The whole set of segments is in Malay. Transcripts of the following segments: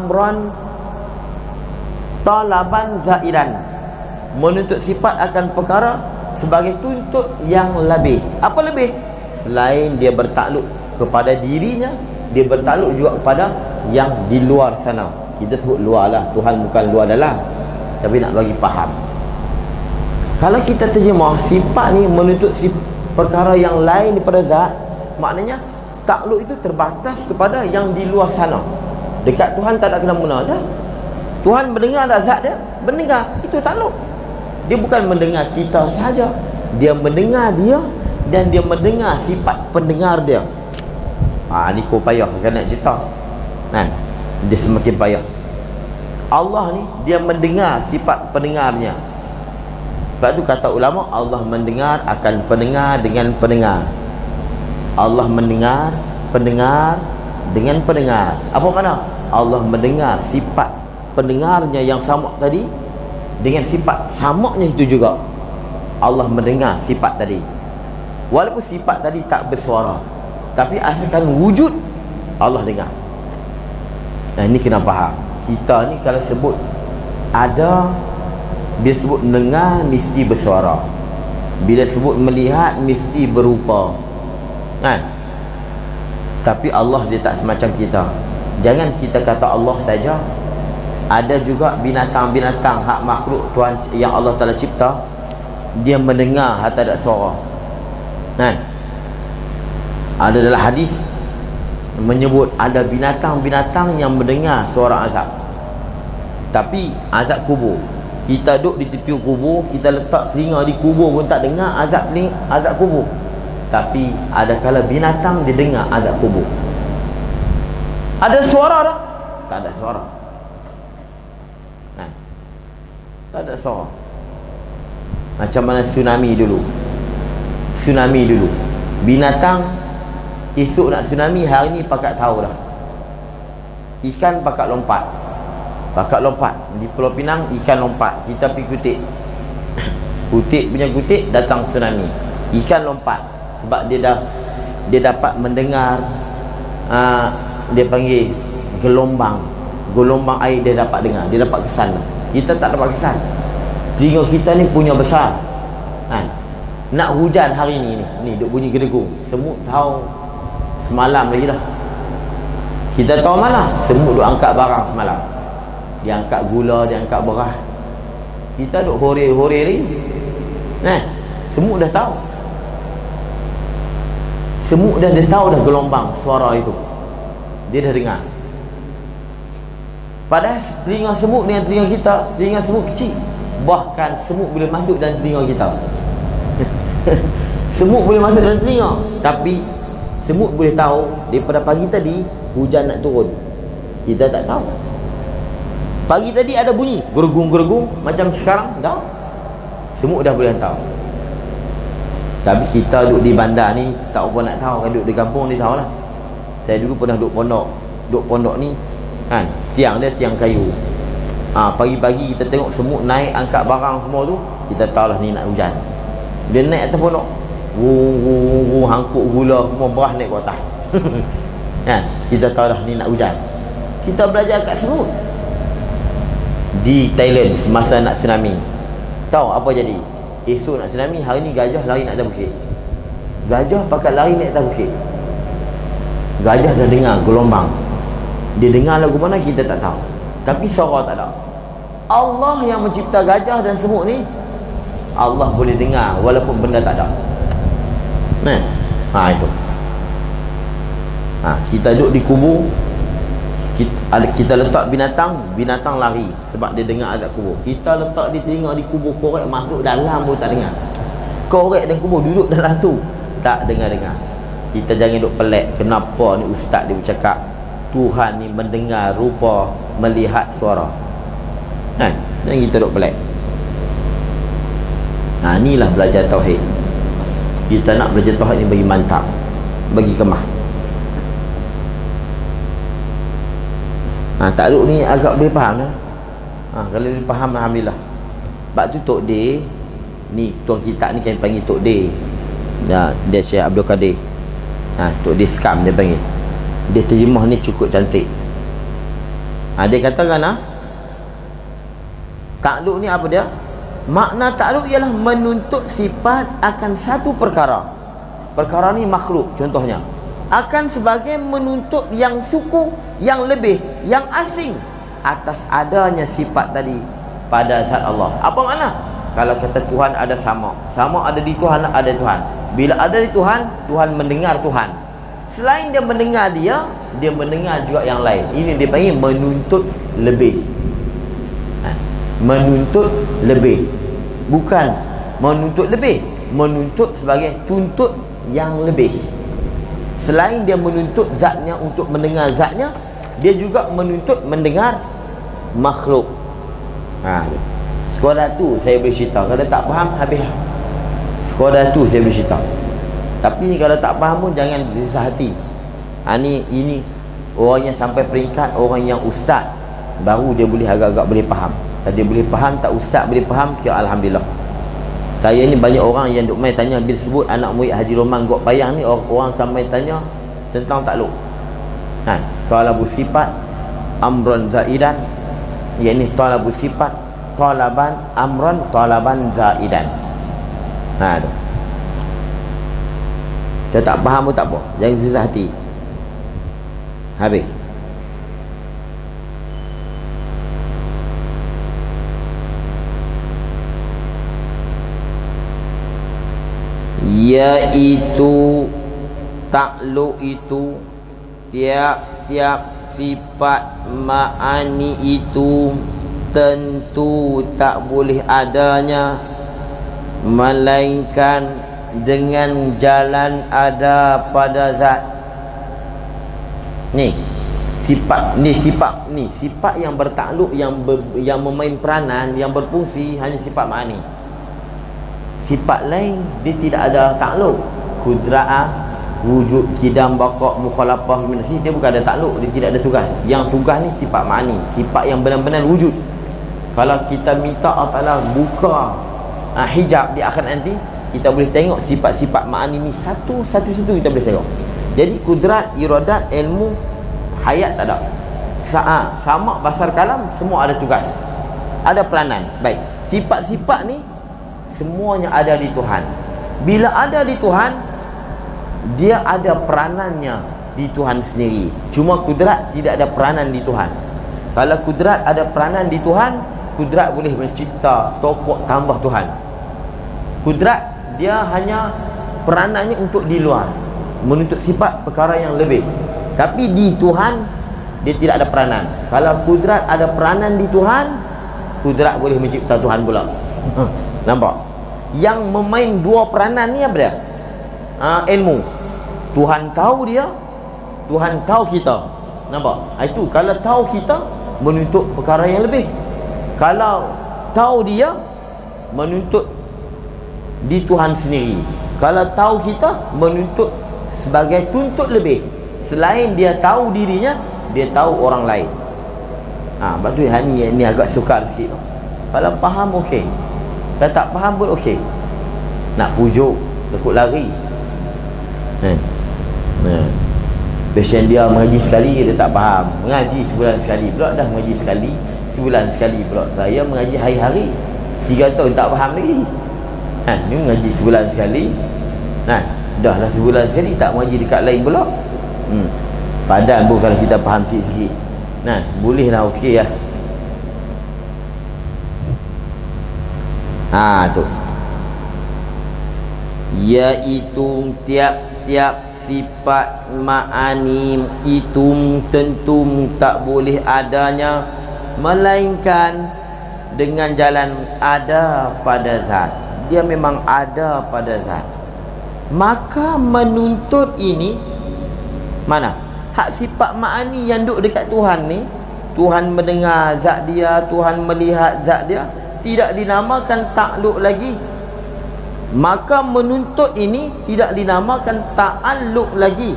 amran talaban zaidan, menuntut sifat akan perkara sebagai tuntut yang lebih. Apa lebih? Selain dia bertakluk kepada dirinya, dia bertakluk juga kepada yang di luar sana. Kita sebut luar lah, Tuhan bukan luar dalam, tapi nak bagi faham. Kalau kita terjemah sifat ni menuntut perkara yang lain daripada zat, maknanya takluk itu terbatas kepada yang di luar sana. Dekat Tuhan tak ada kena mengena dah. Tuhan mendengar tak zat dia? Mendengar, itu takluk. Dia bukan mendengar kita saja, dia mendengar dia dan dia mendengar sifat pendengar dia. Ni kau payah kan nak cerita kan? Dia semakin payah. Allah ni dia mendengar sifat pendengarnya. Sebab tu kata ulama, Allah mendengar akan pendengar dengan pendengar. Allah mendengar pendengar dengan pendengar. Apa makna? Allah mendengar sifat pendengarnya yang sama tadi dengan sifat samaknya itu juga. Allah mendengar sifat tadi, walaupun sifat tadi tak bersuara, tapi asalkan wujud Allah dengar. Nah, ini kena faham. Kita ni kalau sebut ada, bila sebut dengar mesti bersuara, bila sebut melihat mesti berupa kan? Tapi Allah dia tak semacam kita. Jangan kita kata Allah saja, ada juga binatang-binatang hak makhluk Tuhan yang Allah Ta'ala cipta, dia mendengar hak tak ada suara kan? Ada dalam hadis menyebut ada binatang-binatang yang mendengar suara azab, tapi azab kubur. Kita duduk di tepi kubur, kita letak telinga di kubur pun tak dengar azab kubur. Tapi ada kala binatang dia dengar azab kubur. Ada suara tak? Tak ada suara. Tak ada suara. Macam mana tsunami dulu. Binatang esok nak tsunami, hari ni pakat tahu dah. Ikan pakat lompat di Pulau Pinang, ikan lompat. Kita pergi kutik punya kutik, datang tsunami, ikan lompat. Sebab dia dapat mendengar dia panggil gelombang air, dia dapat dengar, dia dapat kesan. Kita tak dapat kesan. Telinga kita ni punya besar kan? Nak hujan hari ni duk bunyi gedegung, semut tahu semalam lagi dah. Kita tahu mana semut duk angkat barang semalam, dia angkat gula, dia angkat beras. Kita duk hore-hore ni kan? Semut dah tahu. Semut dah tahu dah gelombang suara itu, dia dah dengar. Padahal telinga semut dengan telinga semut kecil. Bahkan semut boleh masuk dalam telinga kita. Semut boleh masuk dalam telinga, tapi semut boleh tahu daripada pagi tadi hujan nak turun. Kita tak tahu. Pagi tadi ada bunyi geregung macam sekarang dah. Semut dah boleh tahu. Tapi kita duduk di bandar ni tak apa nak tahu. Kan duduk di kampung ni tahulah. Saya dulu pernah duduk pondok ni kan, tiang dia tiang kayu. Pagi-pagi kita tengok semut naik angkat barang semua tu, kita tahulah ni nak hujan. Dia naik atas pondok, hangkuk gula semua, beras naik ke atas. Kan? Kita tahulah ni nak hujan. Kita belajar kat semut. Di Thailand semasa nak tsunami, tahu apa jadi? Esok nak tsunami, hari ni gajah lari nak atas bukit. Gajah pakat lari naik atas bukit. Gajah dah dengar gelombang. Dia dengar lagu mana kita tak tahu, tapi suara tak ada. Allah yang mencipta gajah dan semut ni, Allah boleh dengar walaupun benda tak ada. Itu. Kita duduk di kubur, kita letak binatang lari sebab dia dengar azab kubur. Kita letak di telinga di kubur, korek masuk dalam pun tak dengar. Korek dan kubur duduk dalam tu, tak dengar-dengar. Kita jangan duk pelik kenapa ni ustaz dia bercakap Tuhan ni mendengar rupa, melihat suara. Jangan kita duk pelik. Inilah belajar tauhid. Kita nak belajar tauhid ni bagi mantap, bagi kemah. Takluk ni agak boleh faham lah. Kalau boleh faham, alhamdulillah. Sebab tu Tok D ni, tuan kita ni kami panggil Tok D. Dia Syekh Abdul Qadir. Tok D Skam dia panggil. Dia terjemah ni cukup cantik. Dia katakan takluk ni apa dia? Makna takluk ialah menuntut sifat akan satu perkara. Perkara ni makhluk contohnya, akan sebagai menuntut yang suku, yang lebih, yang asing atas adanya sifat tadi pada zat Allah. Apa makna? Kalau kata Tuhan ada sama, sama ada di Tuhan, ada Tuhan. Bila ada di Tuhan, Tuhan mendengar Tuhan. Selain dia mendengar dia mendengar juga yang lain. Ini dia panggil menuntut lebih. Menuntut lebih, bukan menuntut lebih, menuntut sebagai tuntut yang lebih. Selain dia menuntut zatnya untuk mendengar zatnya, dia juga menuntut mendengar makhluk. Sekadar tu saya boleh cerita. Kalau tak faham, habis. Sekadar tu saya boleh cerita. Tapi kalau tak faham pun jangan susah hati. Ini orang yang sampai peringkat orang yang ustaz, baru dia boleh agak-agak boleh faham. Kalau dia boleh faham, tak ustaz boleh faham, kira alhamdulillah. Saya ni banyak orang yang duk main tanya, bila sebut anak murid Haji Roman Gok Payang ni, orang akan main tanya tentang takluk. Talabu sifat amron zaidan, yakni talabu sifat talaban amron talaban zaidan. Tu. Kalau tak faham pun tak apa, jangan susah hati. Habis. Yaitu takluk itu tiap-tiap sifat ma'ani itu tentu tak boleh adanya melainkan dengan jalan ada pada zat. Sifat yang bertakluk, yang memain peranan, yang berfungsi hanya sifat ma'ani. Sifat lain dia tidak ada takluk. Kudra'ah, wujud, kidam, baqa', mukhalafah, dia bukan ada takluk, dia tidak ada tugas. Yang tugas ni sifat ma'ani, sifat yang benar-benar wujud. Kalau kita minta Allah Ta'ala buka hijab di akhirat nanti, kita boleh tengok sifat-sifat ma'ani ni satu-satu kita boleh tengok. Jadi kudrat, iradat, ilmu, hayat tak ada. Sama, basar, kalam, semua ada tugas, ada peranan. Baik, sifat-sifat ni semuanya ada di Tuhan. Bila ada di Tuhan, dia ada peranannya di Tuhan sendiri. Cuma kudrat tidak ada peranan di Tuhan. Kalau kudrat ada peranan di Tuhan, kudrat boleh mencipta tokoh tambah Tuhan. Kudrat dia hanya peranannya untuk di luar, menuntut sifat perkara yang lebih. Tapi di Tuhan dia tidak ada peranan. Kalau kudrat ada peranan di Tuhan, kudrat boleh mencipta Tuhan pula. Nampak? Yang memain dua peranan ni apa dia? Ilmu. Tuhan tahu dia, Tuhan tahu kita. Nampak? Itu kalau tahu kita, menuntut perkara yang lebih. Kalau tahu dia, menuntut di Tuhan sendiri. Kalau tahu kita, menuntut sebagai tuntut lebih. Selain dia tahu dirinya, dia tahu orang lain. Sebab tu ni agak sukar sikit. Kalau faham okey, kalau tak faham pun okey. Nak pujuk, takut lari. Pasien dia mengaji sekali, dia tak faham. Mengaji sebulan sekali pula dah, mengaji sekali, sebulan sekali pula. Saya mengaji hari-hari, 3 tahun tak faham lagi. Ni mengaji sebulan sekali. Dah lah sebulan sekali tak mengaji dekat lain pula. Padan pun kalau kita faham sikit-sikit. Boleh lah, okey lah. Tu. Iaitu tiap-tiap sifat ma'ani itu tentu tak boleh adanya melainkan dengan jalan ada pada zat. Dia memang ada pada zat. Maka menuntut ini mana? Hak sifat ma'ani yang duduk dekat Tuhan ni, Tuhan mendengar zat dia, Tuhan melihat zat dia, tidak dinamakan takluk lagi. Maka menuntut ini tidak dinamakan ta'alluq lagi.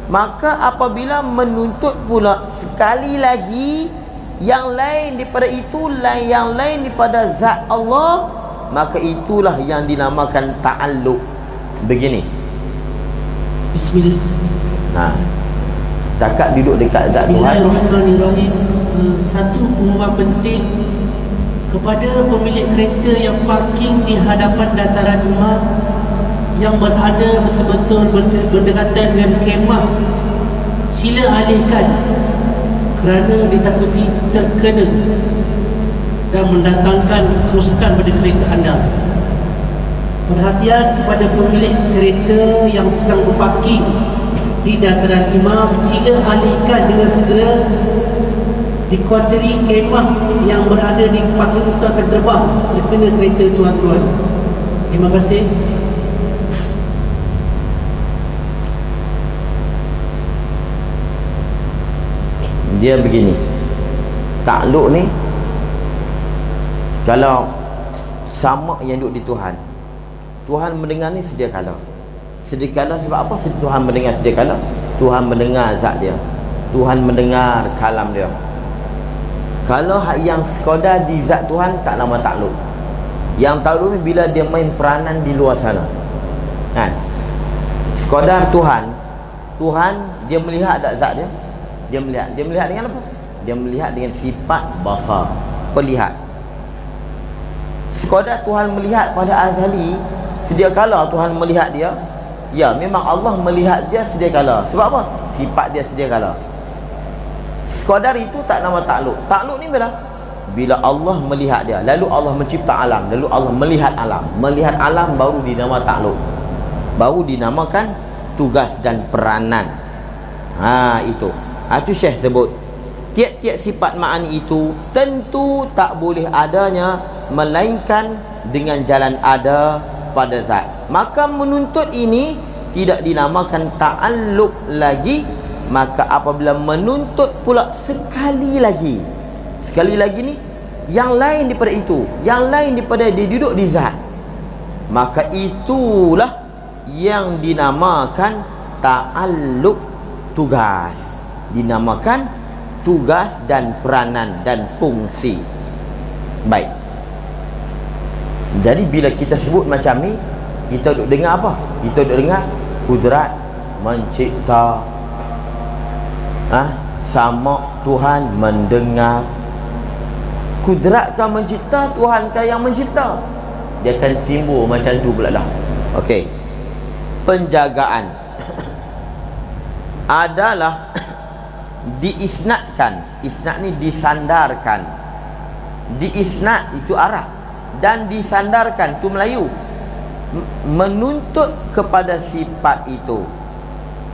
Maka apabila menuntut pula sekali lagi yang lain daripada itu, yang lain daripada zat Allah, maka itulah yang dinamakan ta'alluq. Begini. Bismillah. setakat duduk dekat zat Tuhan. Bismillahirrahmanirrahim. Satu pengumuman penting kepada pemilik kereta yang parking di hadapan dataran imam yang berada betul-betul berdekatan dengan kemah, sila alihkan kerana ditakuti terkena dan mendatangkan kerusakan pada kereta anda. Perhatian kepada pemilik kereta yang sedang berparking di dataran imam, sila alihkan dengan segera. Dikuatiri kemah yang berada di parking itu akan terbang terkena kereta tuan-tuan. Terima kasih. Dia begini, takluk ni kalau sama yang duduk di Tuhan, Tuhan mendengar ni sedia kala. Sedia kala sebab apa Tuhan mendengar sedia kala? Tuhan mendengar zat dia, Tuhan mendengar kalam dia. Kalau yang sekadar di zat Tuhan, tak nama takluk. Yang takluk ni bila dia main peranan di luar sana, kan? Sekadar Tuhan dia melihat tak zat dia? Dia melihat dengan apa? Dia melihat dengan sifat basar, pelihat. Sekadar Tuhan melihat pada azali, sedia kala Tuhan melihat dia. Ya, memang Allah melihat dia sedia kala. Sebab apa? Sifat dia sedia kala. Sekadar itu tak nama takluk. Takluk ni bila Allah melihat dia, lalu Allah mencipta alam, lalu Allah melihat alam. Melihat alam baru dinama takluk, baru dinamakan tugas dan peranan. Itu Syekh sebut tiap-tiap sifat ma'ani itu tentu tak boleh adanya melainkan dengan jalan ada pada zat. Maka menuntut ini tidak dinamakan ta'alluq lagi. Maka apabila menuntut pula sekali lagi ni yang lain daripada itu, yang lain daripada dia duduk di zat, maka itulah yang dinamakan ta'alluq tugas, dinamakan tugas dan peranan dan fungsi. Baik, jadi bila kita sebut macam ni, kita duk dengar apa? Kita duk dengar kudrat mencipta, sama Tuhan mendengar. Kudrat kan mencipta, Tuhan kan yang mencipta. Dia akan timbul macam tu pula dah. Okey, penjagaan adalah diisnadkan. Isnad ni disandarkan. Diisnad itu Arab, dan disandarkan itu Melayu. Menuntut kepada sifat itu.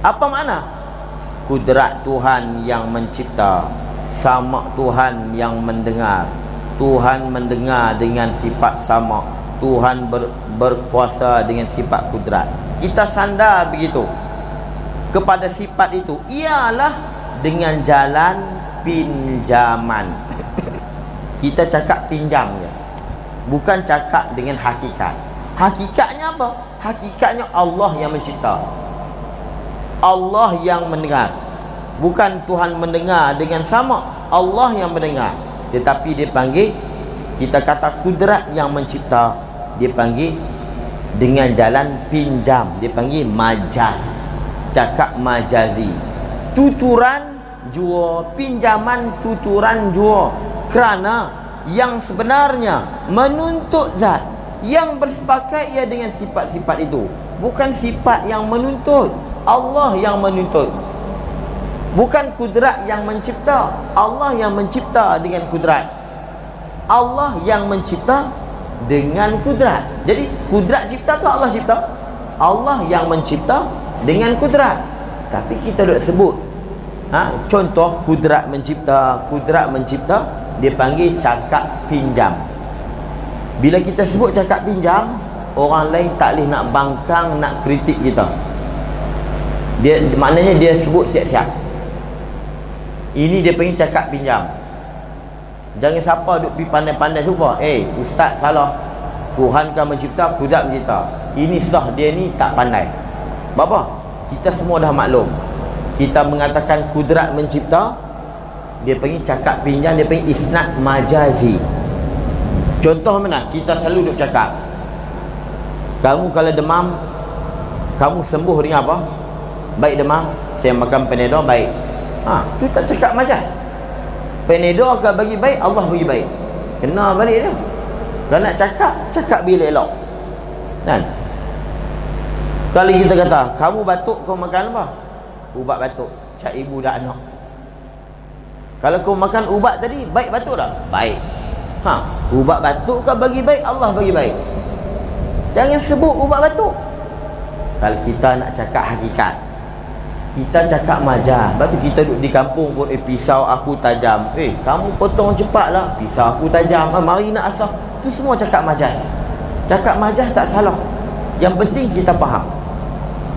Apa makna? Kudrat Tuhan yang mencipta, sama Tuhan yang mendengar. Tuhan mendengar dengan sifat sama, Tuhan berkuasa dengan sifat kudrat. Kita sandar begitu kepada sifat itu, ialah dengan jalan pinjaman. Kita cakap pinjam je, bukan cakap dengan hakikat. Hakikatnya apa? Hakikatnya Allah yang mencipta, Allah yang mendengar. Bukan Tuhan mendengar dengan sama, Allah yang mendengar. Tetapi dia panggil, kita kata kudrat yang mencipta, dia panggil dengan jalan pinjam, dia panggil majaz. Cakap majazi, tuturan jua, pinjaman tuturan jua. Kerana yang sebenarnya menuntut zat, yang bersepakat ia dengan sifat-sifat itu. Bukan sifat yang menuntut, Allah yang menuntut. Bukan kudrat yang mencipta, Allah yang mencipta dengan kudrat. Allah yang mencipta dengan kudrat. Jadi kudrat cipta ke Allah cipta? Allah yang mencipta dengan kudrat. Tapi kita duk sebut contoh kudrat mencipta, dia panggil cakap pinjam. Bila kita sebut cakap pinjam, orang lain tak boleh nak bangkang, nak kritik kita. Dia maknanya dia sebut siap-siap. Ini dia panggil cakap pinjam. Jangan siapa duk pergi pandai-pandai sumpah, ustaz salah, Tuhan kan mencipta, kudrat mencipta. Ini sah, dia ni tak pandai. Bapa, kita semua dah maklum. Kita mengatakan kudrat mencipta, dia panggil cakap pinjam, dia panggil isnad majazi. Contoh mana? Kita selalu duk cakap, kamu kalau demam, kamu sembuh dengan apa? Baik demam, saya makan Panadol, baik. Tu tak cakap majas. Panadol akan bagi baik, Allah bagi baik. Kena balik dia. Kalau nak cakap bila elok. Kan? Kalau kita kata, kamu batuk kau makan apa? Ubat batuk. Cak ibu dah anak. Kalau kau makan ubat tadi, baik batuk tak? Baik. Ubat batuk kau bagi baik, Allah bagi baik. Jangan sebut ubat batuk. Kalau kita nak cakap hakikat, kita cakap majaz. Lepas tu kita duduk di kampung pun, pisau aku tajam. Kamu potong cepatlah, pisau aku tajam. Mari nak asah. Tu semua cakap majaz. Cakap majaz tak salah. Yang penting kita faham.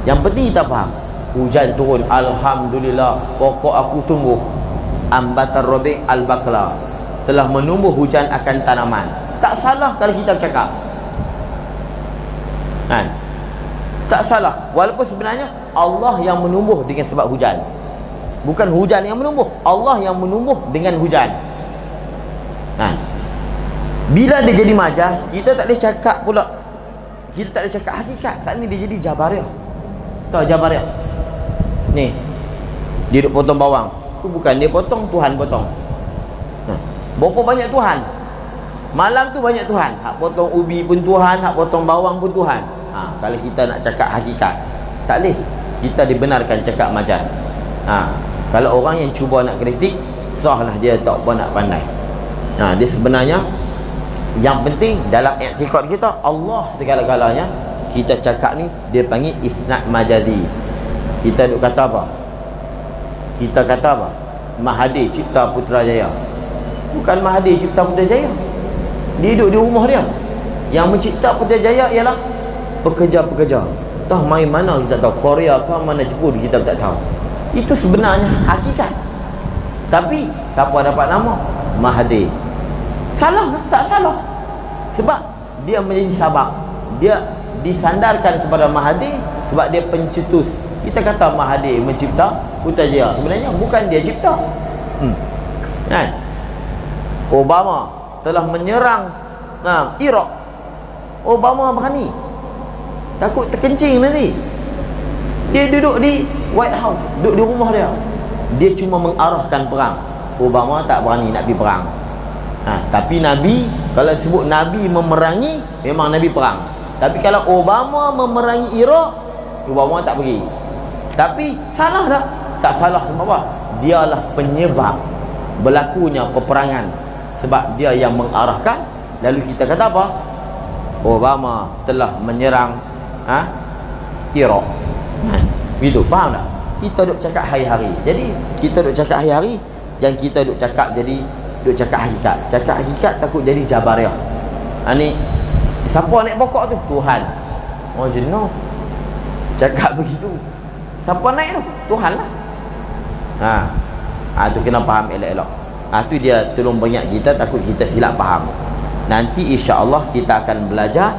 Yang penting kita faham. Hujan turun, alhamdulillah, pokok aku tumbuh. Ambatar rabi' al-bakla, telah menumbuh hujan akan tanaman. Tak salah kalau kita cakap. Kan? Tak salah. Walaupun sebenarnya Allah yang menumbuh dengan sebab hujan. Bukan hujan yang menumbuh, Allah yang menumbuh dengan hujan. Kan? Bila dia jadi majaz, kita tak boleh cakap pula. Kita tak boleh cakap hakikat. Saat ni dia jadi jabariyah. Tahu jabariyah? Ni, dia duduk potong bawang. Tu bukan dia potong, Tuhan potong. Berapa banyak Tuhan? Malam tu banyak Tuhan. Hak potong ubi pun Tuhan, hak potong bawang pun Tuhan. Kalau kita nak cakap hakikat, tak boleh. Kita dibenarkan cakap majaz. Kalau orang yang cuba nak kritik, sahlah dia tak apa nak pandai. Dia sebenarnya yang penting dalam i'tikad kita, Allah segala-galanya. Kita cakap ni dia panggil isnad majazi. Kita duk kata apa? Kita kata apa? Mahathir cipta Putrajaya. Bukan Mahathir cipta Putrajaya. Dia duduk di rumah dia. Yang mencipta Putrajaya ialah pekerja-pekerja. Tahu main mana kita tahu, Korea ke mana Jepun kita tak tahu. Itu sebenarnya hakikat. Tapi siapa dapat nama? Mahathir. Salah ke? Tak salah. Sebab dia menjadi sabab. Dia disandarkan kepada Mahathir sebab dia pencetus. Kita kata Mahathir mencipta Putrajaya, sebenarnya bukan dia cipta. Kan? Obama telah menyerang Iraq. Obama berani, takut terkencing nanti. Dia duduk di White House, duduk di rumah dia. Dia cuma mengarahkan perang. Obama tak berani nak pergi perang. Tapi Nabi, kalau disebut Nabi memerangi, memang Nabi perang. Tapi kalau Obama memerangi Iraq, Obama tak pergi. Tapi salah tak? Tak salah. Sebab apa? Dialah penyebab berlakunya peperangan. Sebab dia yang mengarahkan. Lalu kita kata apa? Obama telah menyerang Iraq. Begitu, faham tak? Kita duk cakap hari-hari. Jadi kita duk cakap hari-hari, jangan kita duk cakap jadi duk cakap hakikat. Cakap hakikat takut jadi jabariyah. Ni siapa naik pokok tu? Tuhan. Jenuh cakap begitu. Siapa naik tu? Tuhan lah. Tu kena faham elok-elok. Tu dia tolong banyak kita, takut kita silap faham. Nanti insya-Allah kita akan belajar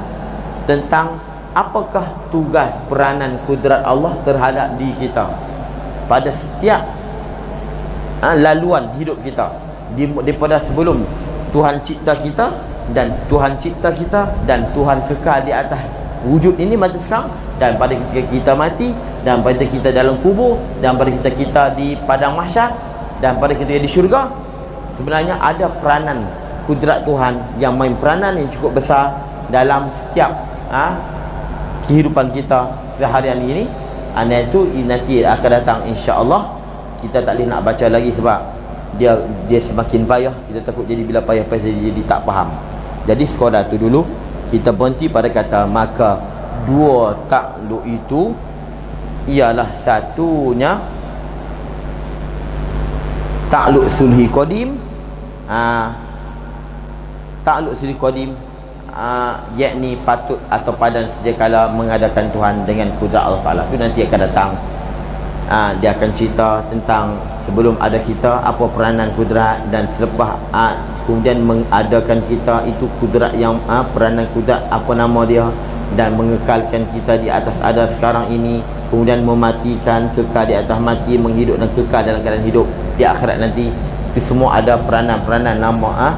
tentang apakah tugas peranan kudrat Allah terhadap diri kita pada setiap laluan hidup kita, daripada sebelum Tuhan cipta kita, dan Tuhan cipta kita, dan Tuhan kekal di atas wujud ini mati sekarang, dan pada ketika kita mati, dan pada kita dalam kubur, dan pada kita di padang mahsyar, dan pada ketika di syurga. Sebenarnya ada peranan kudrat Tuhan yang main peranan yang cukup besar dalam setiap kehidupan kita seharian ini. Itu nanti akan datang insya-Allah. Kita tak boleh nak baca lagi sebab dia semakin payah. Kita takut jadi bila payah-payah jadi tak faham. Jadi sekadar tu dulu kita berhenti pada kata maka dua takluk itu ialah satunya takluk sulhi qadim. Takluk sulhi qadim yakni patut atau padan sediakala mengadakan Tuhan dengan kudrat Allah Ta'ala. Itu nanti akan datang. Dia akan cerita tentang sebelum ada kita apa peranan kudrat, dan selepas kemudian mengadakan kita itu kudrat yang peranan kudrat apa nama dia, dan mengekalkan kita di atas ada sekarang ini, kemudian mematikan, kekal di atas mati, menghidup dan kekal dalam keadaan hidup di akhirat nanti. Itu semua ada peranan-peranan nama